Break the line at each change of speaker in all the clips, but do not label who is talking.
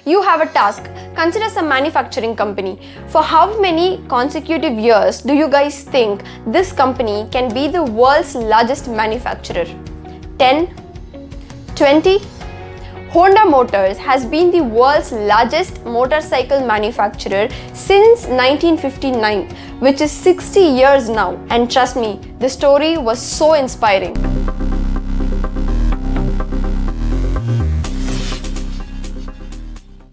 You have a task. Consider some manufacturing company. For how many consecutive years do you guys think this company can be the world's largest manufacturer? 10? 20? Honda Motors has been the world's largest motorcycle manufacturer since 1959, which is 60 years now. And trust me, the story was so inspiring.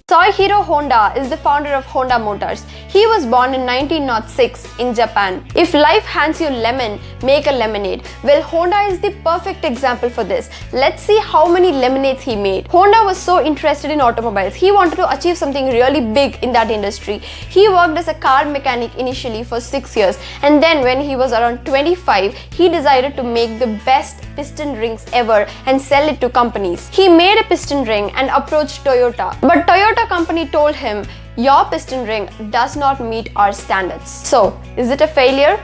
Soichiro Honda is the founder of Honda Motors. He was born in 1906 in Japan. If life hands you lemon, make a lemonade. Well, Honda is the perfect example for this. Let's see how many lemonades he made. Honda was so interested in automobiles. He wanted to achieve something really big in that industry. He worked as a car mechanic initially for 6 years, and then when he was around 25, he decided to make the best piston rings ever and sell it to companies. He made a piston ring and approached Toyota, but Toyota company told him, "Your piston ring does not meet our standards." So, is it a failure?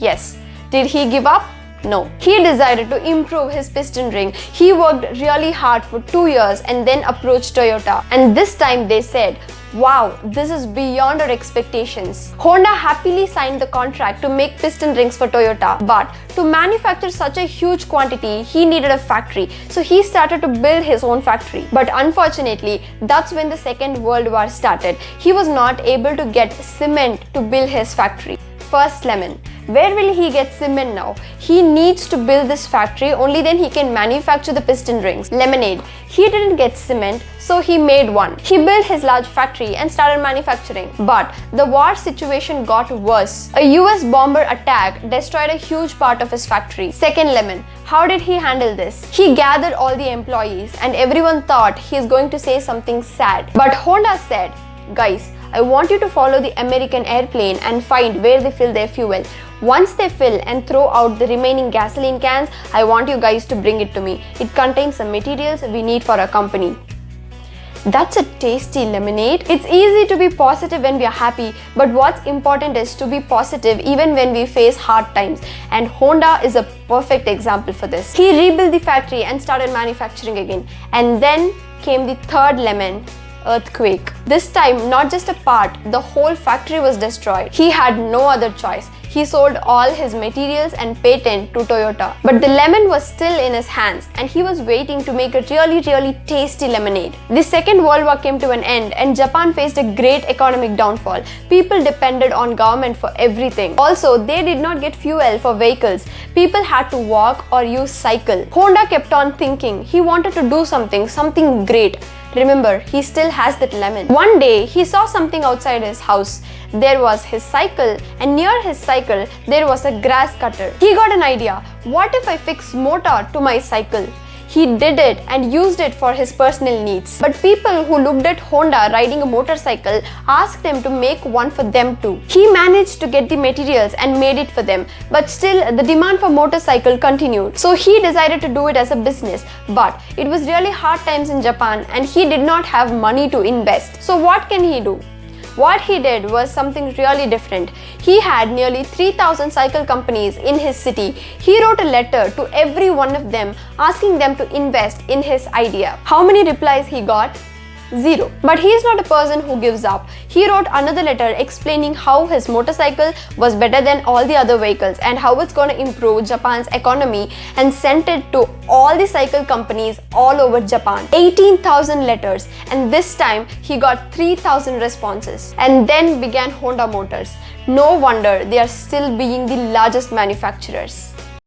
Yes. Did he give up? No. He decided to improve his piston ring. He worked really hard for 2 years and then approached Toyota. And this time they said, "Wow, this is beyond our expectations." Honda happily signed the contract to make piston rings for Toyota, but to manufacture such a huge quantity, he needed a factory. So he started to build his own factory. But unfortunately, that's when the Second World War started. He was not able to get cement to build his factory. First lemon. Where will he get cement now? He needs to build this factory, only then he can manufacture the piston rings. Lemonade. He didn't get cement, so he made one. He built his large factory and started manufacturing. But the war situation got worse. A US bomber attack destroyed a huge part of his factory. Second lemon. How did he handle this? He gathered all the employees and everyone thought he is going to say something sad. But Honda said, "Guys, I want you to follow the American airplane and find where they fill their fuel. Once they fill and throw out the remaining gasoline cans, I want you guys to bring it to me. It contains some materials we need for our company." That's a tasty lemonade. It's easy to be positive when we are happy, but what's important is to be positive even when we face hard times. And Honda is a perfect example for this. He rebuilt the factory and started manufacturing again. And then came the third lemon. Earthquake. This time, not just a part, the whole factory was destroyed. He had no other choice. He sold all his materials and patent to Toyota. But the lemon was still in his hands and he was waiting to make a really tasty lemonade. The Second World War came to an end and Japan faced a great economic downfall. People depended on government for everything. Also, they did not get fuel for vehicles. People had to walk or use cycle. Honda kept on thinking. He wanted to do something great. Remember, he still has that lemon. One day, he saw something outside his house. There was his cycle, and near his cycle, there was a grass cutter. He got an idea. What if I fix motor to my cycle? He did it and used it for his personal needs. But people who looked at Honda riding a motorcycle asked him to make one for them too. He managed to get the materials and made it for them. But still, the demand for motorcycle continued. So he decided to do it as a business. But it was really hard times in Japan and he did not have money to invest. So what can he do? What he did was something really different. He had nearly 3,000 cycle companies in his city. He wrote a letter to every one of them asking them to invest in his idea. How many replies he got? 0. But he is not a person who gives up. He wrote another letter explaining how his motorcycle was better than all the other vehicles and how it's going to improve Japan's economy, and sent it to all the cycle companies all over Japan. 18,000 letters, and this time he got 3,000 responses. And then began Honda Motors. No wonder they are still being the largest manufacturers.